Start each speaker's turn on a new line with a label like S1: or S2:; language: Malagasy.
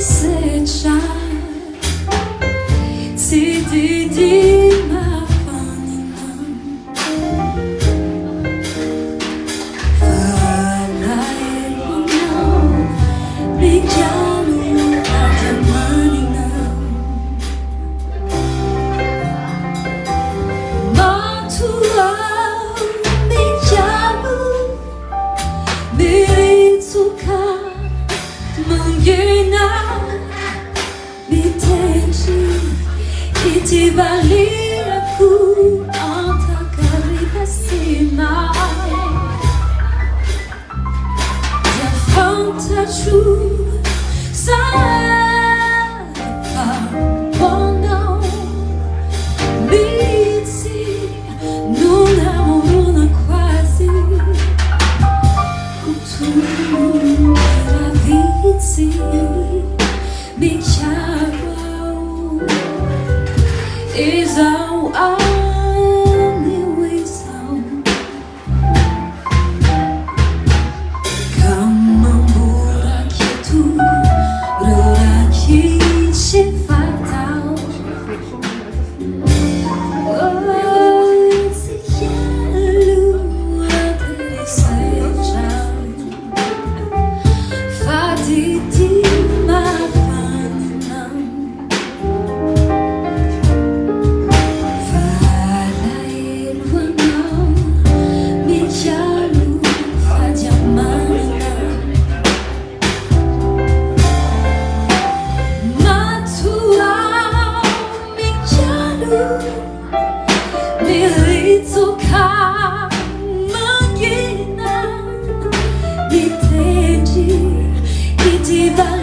S1: desejar se dedi mafanina fala eu não brigando a manina matua ti valer aku anta kari cima dia fantasiu sai quando dici non amore quasi tu la vizi mi chiama is our only way sound. Come on board, aqui tudo aqui se fatal. Oh, se quero desejar, fadi di Diva